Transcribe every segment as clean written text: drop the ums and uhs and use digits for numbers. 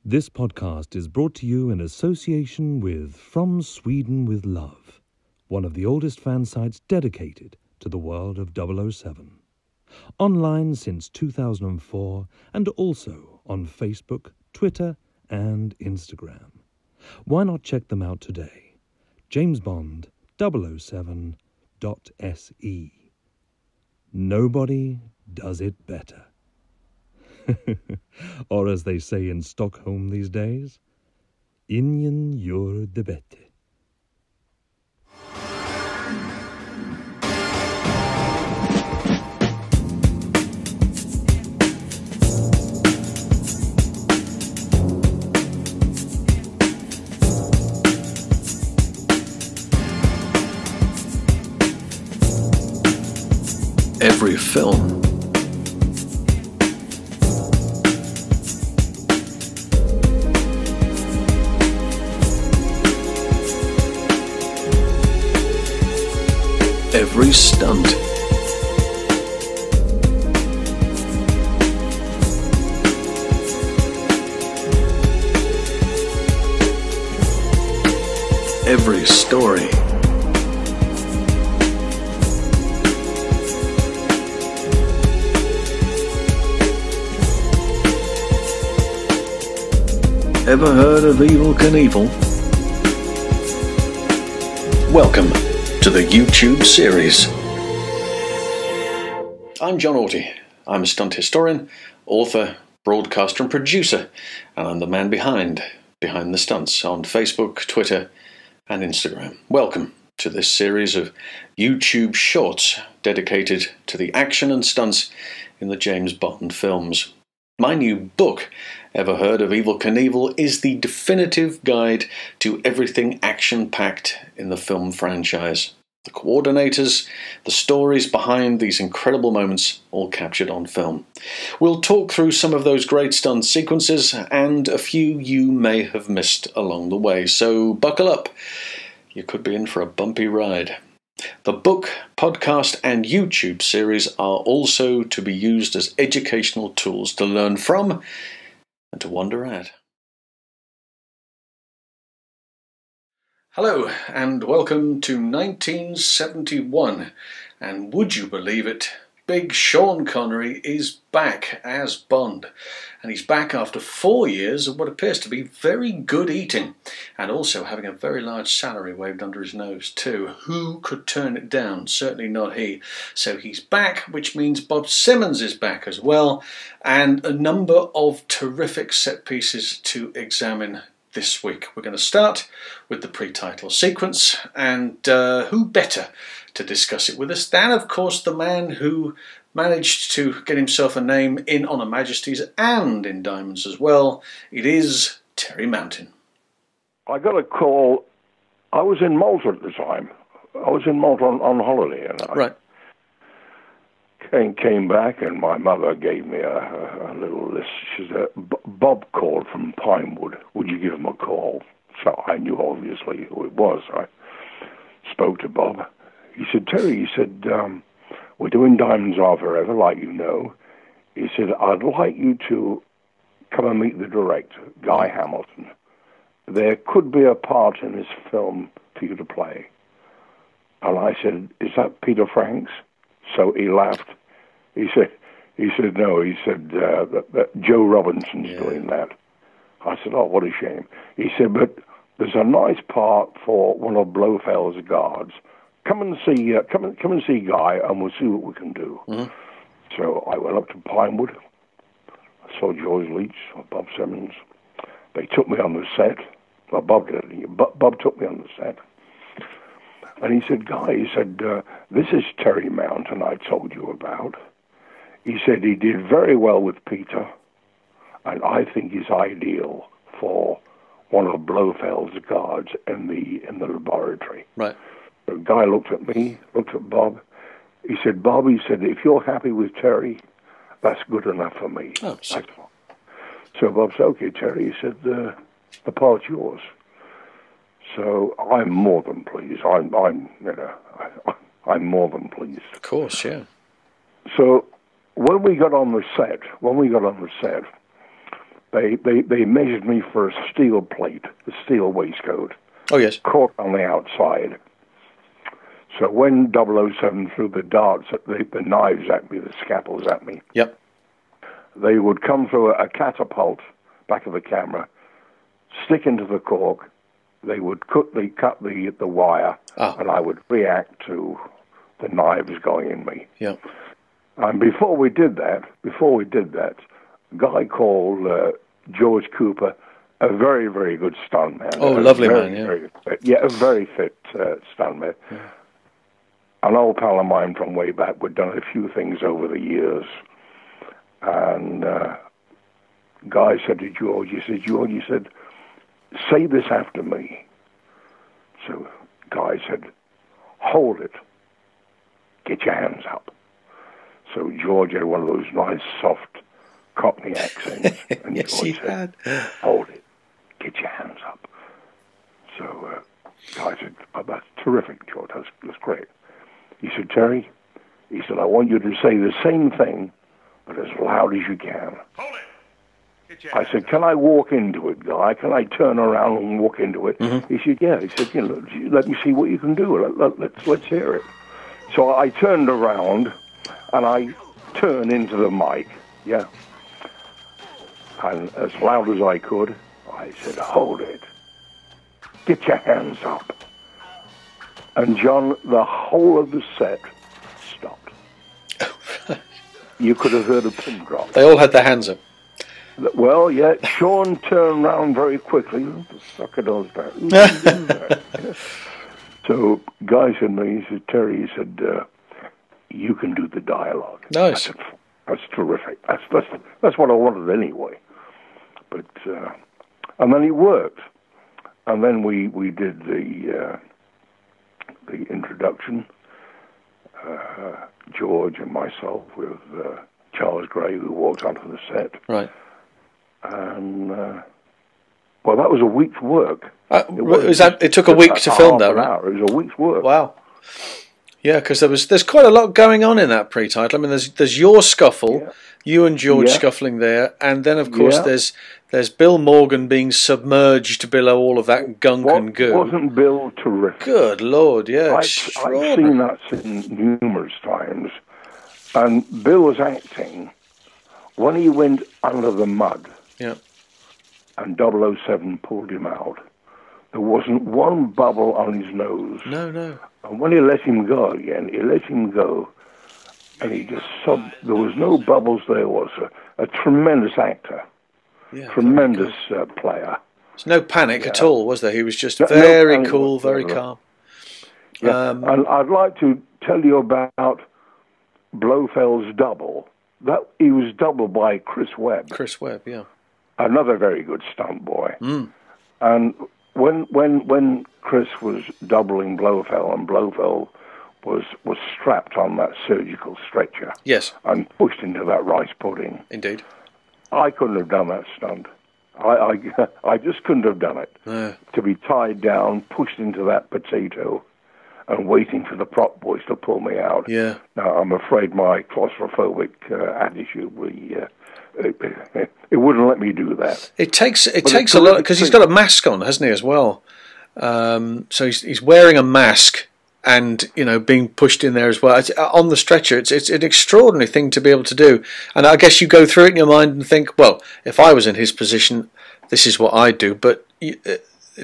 This podcast is brought to you in association with From Sweden with Love, one of the oldest fan sites dedicated to the world of 007. Online since 2004 and also on Facebook, Twitter and Instagram. Why not check them out today? JamesBond007.se. Nobody does it better. Or as they say in Stockholm these days, ingen gör det bättre. Every film every stunt, every story, ever heard of Evel Knievel? Welcome to the YouTube series. I'm John Orty. I'm a stunt historian, author, broadcaster and producer, and I'm the man behind the stunts on Facebook, Twitter and Instagram. Welcome to this series of YouTube shorts dedicated to the action and stunts in the James Bond films. My new book, Ever Heard of Evel Knievel, is the definitive guide to everything action-packed in the film franchise. The coordinators, the stories behind these incredible moments, all captured on film. We'll talk through some of those great stunt sequences and a few you may have missed along the way. So buckle up. You could be in for a bumpy ride. The book, podcast and YouTube series are also to be used as educational tools to learn from and to wonder at. Hello and welcome to 1971, and would you believe it, Big Sean Connery is back as Bond, and he's back after 4 years of what appears to be very good eating, and also having a very large salary waved under his nose too. Who could turn it down? Certainly not he. So he's back, which means Bob Simmons is back as well, and a number of terrific set pieces to examine this week. We're going to start with the pre-title sequence, and who better to discuss it with us than, of course, the man who managed to get himself a name in On Her Majesty's and in Diamonds as well. It is Terry Mountain. I got a call. I was in Malta at the time. I was in Malta on holiday, and I came back, and my mother gave me a little list. She said, Bob called from Pinewood. Would you give him a call? So I knew obviously who it was. I spoke to Bob. He said, Terry, he said, we're doing Diamonds Are Forever, like you know. He said, I'd like you to come and meet the director, Guy Hamilton. There could be a part in this film for you to play. And I said, is that Peter Franks? So he laughed. He said, no. He said, that Joe Robinson's doing that. I said, oh, what a shame. He said, but there's a nice part for one of Blofeld's guards. Come and see Guy, and we'll see what we can do. Mm-hmm. So I went up to Pinewood. I saw George Leach, Bob Simmons. They took me on the set. Well, Bob did. Bob took me on the set. And he said, Guy, he said, this is Terry Mountain I told you about. He said he did very well with Peter, and I think he's ideal for one of Blofeld's guards in the laboratory. Right. The guy looked at me, looked at Bob. He said, Bob, he said, if you're happy with Terry, that's good enough for me. Oh, so Bob said, okay, Terry, he said, the part's yours. So I'm more than pleased. I'm more than pleased. Of course, yeah. So when we got on the set, They measured me for a steel plate, a steel waistcoat. Oh, yes. Caught on the outside. So when 007 threw the darts, the knives at me, the scalpels at me, Yep. they would come through a catapult, back of the camera, stick into the cork, they would cut the wire, and I would react to the knives going in me. Yep. And before we did that, a guy called George Cooper, a very, very good stuntman. Oh, lovely man, yeah. Very fit, a very fit stuntman. Yeah. An old pal of mine from way back. We'd done a few things over the years. And Guy said to George, he said, say this after me. So Guy said, hold it. Get your hands up. So George had one of those nice, soft Cockney accents. And Yes, George he said, had. hold it. Get your hands up. So Guy said, oh, that's terrific, George. That's great. He said, Terry, he said, I want you to say the same thing, but as loud as you can. Hold it. I said, can I walk into it, Guy? Can I turn around and walk into it? Mm-hmm. He said, yeah. He said, let me see what you can do. Let's hear it. So I turned around, and I turned into the mic, yeah. And as loud as I could, I said, hold it. Get your hands up. And John, the whole of the set stopped. You could have heard a pin drop. They all had their hands up. Well, yeah, Sean turned around very quickly. What the sucker does that? So Guy said to me, he said, Terry, he said, you can do the dialogue. Nice. That's terrific. That's what I wanted anyway. But and then it worked. And then we did the introduction. George and myself with Charles Gray, who walked onto the set. Right. And well, that was a week's work. It took a week to film that, right? It was a week's work. Wow. Yeah, because there's quite a lot going on in that pre-title. I mean, there's your scuffle, you and George scuffling there, and then of course there's Bill Morgan being submerged below all of that gunk and goo. Wasn't Bill terrific? Good Lord, yeah. I've seen that scene numerous times, and Bill was acting when he went under the mud. Yeah. And 007 pulled him out. There wasn't one bubble on his nose. No. And when he let him go again, and he just there was no bubbles there. Was a tremendous actor, tremendous player. There's no panic at all, was there? He was just very cool, very calm. Yeah. And I'd like to tell you about Blofeld's double. That he was doubled by Chris Webb. Chris Webb, yeah. Another very good stunt boy. Mm. And when Chris was doubling Blofeld, and Blofeld was strapped on that surgical stretcher, yes, and pushed into that rice pudding. Indeed. I couldn't have done that stunt. I just couldn't have done it. To be tied down, pushed into that potato, and waiting for the prop boys to pull me out. Yeah. Now, I'm afraid my claustrophobic attitude it wouldn't let me do that. It takes a lot, because he's got a mask on, hasn't he, as well? So he's wearing a mask and, being pushed in there as well. On the stretcher, it's an extraordinary thing to be able to do. And I guess you go through it in your mind and think, well, if I was in his position, this is what I'd do. But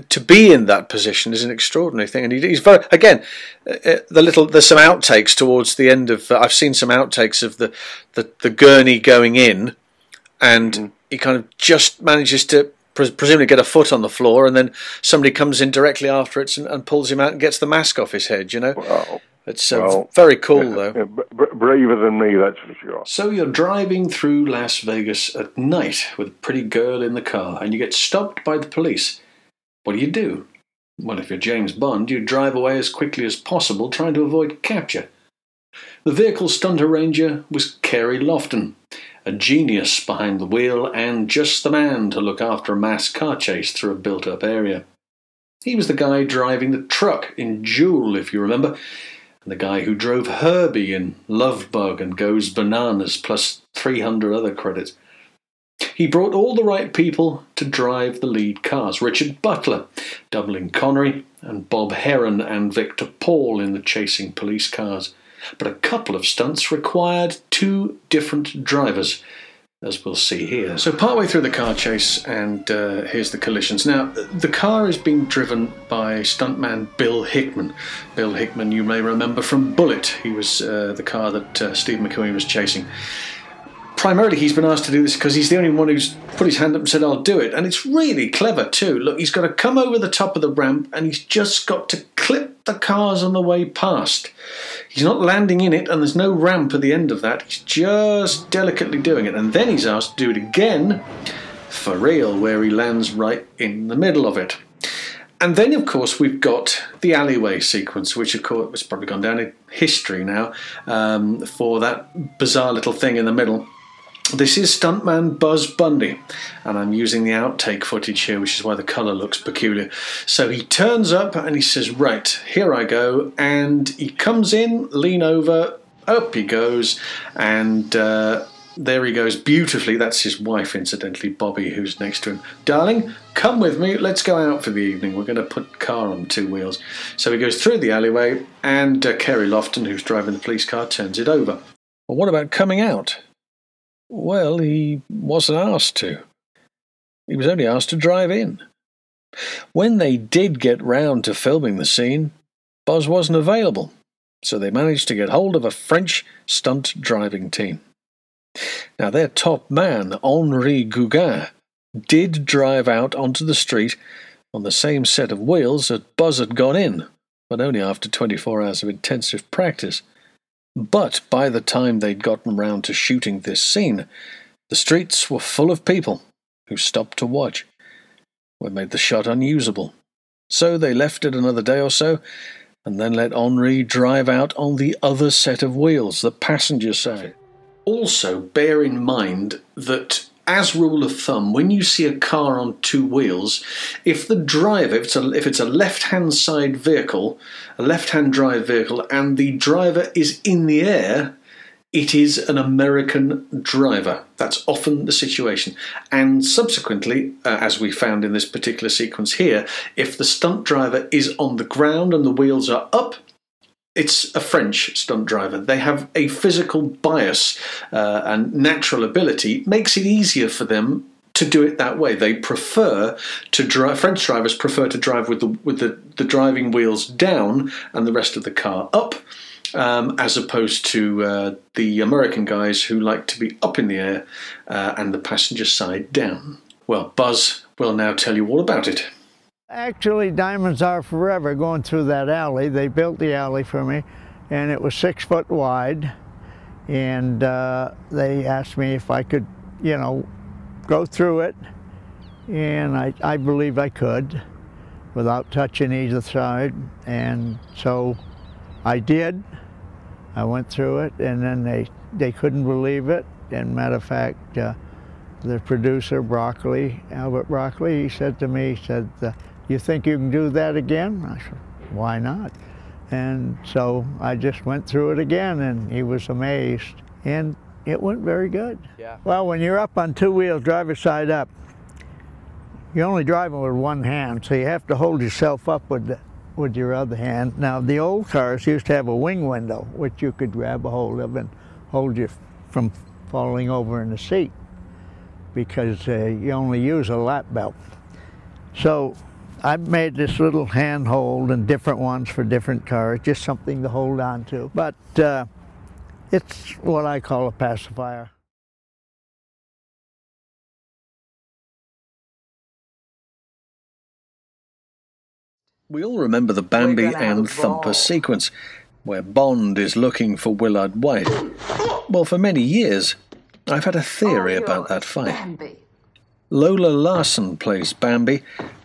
to be in that position is an extraordinary thing, and he's very. Again, there's some outtakes towards the end of. I've seen some outtakes of the gurney going in, and he kind of just manages to presumably get a foot on the floor, and then somebody comes in directly after it and pulls him out and gets the mask off his head. Wow. It's very cool though. Braver than me, that's for sure. So you're driving through Las Vegas at night with a pretty girl in the car, and you get stopped by the police. What do? Well, if you're James Bond, you drive away as quickly as possible, trying to avoid capture. The vehicle stunt arranger was Kerry Lofton, a genius behind the wheel and just the man to look after a mass car chase through a built-up area. He was the guy driving the truck in Jewel, if you remember, and the guy who drove Herbie in Love Bug and Goes Bananas, plus 300 other credits. He brought all the right people to drive the lead cars. Richard Butler, doubling Connery, and Bob Heron and Victor Paul in the chasing police cars. But a couple of stunts required two different drivers, as we'll see here. So partway through the car chase, and here's the collisions. Now, the car is being driven by stuntman Bill Hickman. Bill Hickman, you may remember from Bullet. He was the car that Steve McQueen was chasing. Primarily, he's been asked to do this because he's the only one who's put his hand up and said, I'll do it. And it's really clever, too. Look, he's got to come over the top of the ramp, and he's just got to clip the cars on the way past. He's not landing in it, and there's no ramp at the end of that. He's just delicately doing it. And then he's asked to do it again for real, where he lands right in the middle of it. And then, of course, we've got the alleyway sequence, which, of course, has probably gone down in history now for that bizarre little thing in the middle. This is stuntman Buzz Bundy, and I'm using the outtake footage here, which is why the colour looks peculiar. So he turns up and he says, right, here I go, and he comes in, lean over, up he goes, and there he goes beautifully. That's his wife, incidentally, Bobby, who's next to him. Darling, come with me, let's go out for the evening. We're going to put the car on two wheels. So he goes through the alleyway, and Kerry Lofton, who's driving the police car, turns it over. Well, what about coming out? Well, he wasn't asked to. He was only asked to drive in. When they did get round to filming the scene, Buzz wasn't available, so they managed to get hold of a French stunt driving team. Now, their top man, Henri Gauguin, did drive out onto the street on the same set of wheels that Buzz had gone in, but only after 24 hours of intensive practice. But by the time they'd gotten round to shooting this scene, the streets were full of people who stopped to watch. What made the shot unusable. So they left it another day or so, and then let Henri drive out on the other set of wheels, the passenger side. Also, bear in mind that, as rule of thumb, when you see a car on two wheels, if the driver, if it's a left-hand side vehicle, a left-hand drive vehicle, and the driver is in the air, it is an American driver. That's often the situation. And subsequently, as we found in this particular sequence here, if the stunt driver is on the ground and the wheels are up, it's a French stunt driver. They have a physical bias and natural ability. It makes it easier for them to do it that way. They prefer to drive. French drivers prefer to drive with the driving wheels down and the rest of the car up, as opposed to the American guys who like to be up in the air and the passenger side down. Well, Buzz will now tell you all about it. Actually, Diamonds Are Forever, going through that alley. They built the alley for me, and it was 6 foot wide. And they asked me if I could, you know, go through it. And I believed I could without touching either side. And so I did. I went through it, and then they couldn't believe it. And matter of fact, the producer, Albert Broccoli, he said to me, he said, you think you can do that again? I said, why not? And so I just went through it again, and he was amazed. And it went very good. Yeah. Well, when you're up on two wheels, driver's side up, you're only driving with one hand, so you have to hold yourself up with your other hand. Now, the old cars used to have a wing window, which you could grab a hold of and hold you from falling over in the seat, because you only use a lap belt. So I've made this little handhold and different ones for different cars, just something to hold on to. But it's what I call a pacifier. We all remember the Bambi and Thumper sequence, where Bond is looking for Willard White. Well, for many years, I've had a theory about that fight. Bambi. Lola Larson plays Bambi,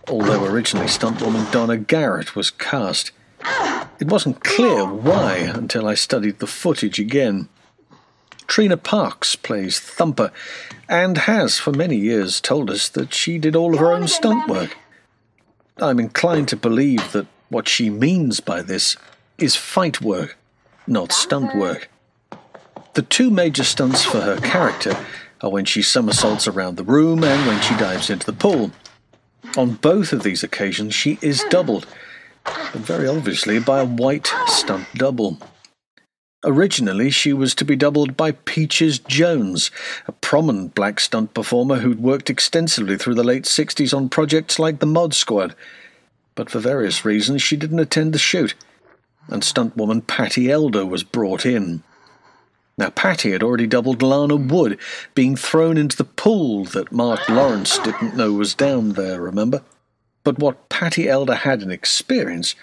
although originally stuntwoman Donna Garrett was cast. It wasn't clear why until I studied the footage again. Trina Parks plays Thumper, and has for many years told us that she did all of her own stunt work. I'm inclined to believe that what she means by this is fight work, not stunt work. The two major stunts for her character when she somersaults around the room and when she dives into the pool. On both of these occasions she is doubled, but very obviously by a white stunt double. Originally she was to be doubled by Peaches Jones, a prominent black stunt performer who'd worked extensively through the late 60s on projects like the Mod Squad, but for various reasons she didn't attend the shoot, and stuntwoman Patty Elder was brought in. Now, Patty had already doubled Lana Wood, being thrown into the pool that Mark Lawrence didn't know was down there, remember? But what Patty Elder had in experience,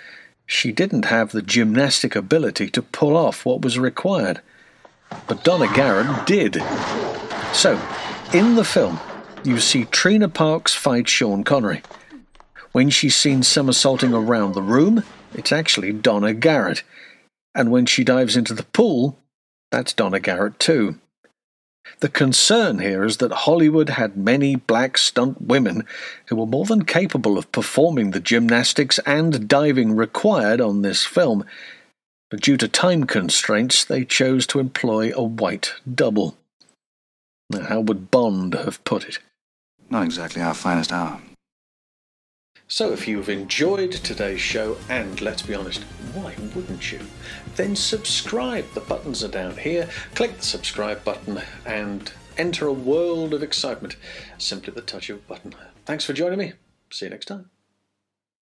she didn't have the gymnastic ability to pull off what was required. But Donna Garrett did. So, in the film, you see Trina Parks fight Sean Connery. When she's seen somersaulting around the room, it's actually Donna Garrett. And when she dives into the pool, that's Donna Garrett too. The concern here is that Hollywood had many black stunt women who were more than capable of performing the gymnastics and diving required on this film, but due to time constraints they chose to employ a white double. Now, how would Bond have put it? Not exactly our finest hour. So if you've enjoyed today's show, and let's be honest, why wouldn't you? Then subscribe. The buttons are down here. Click the subscribe button and enter a world of excitement. Simply the touch of a button. Thanks for joining me. See you next time.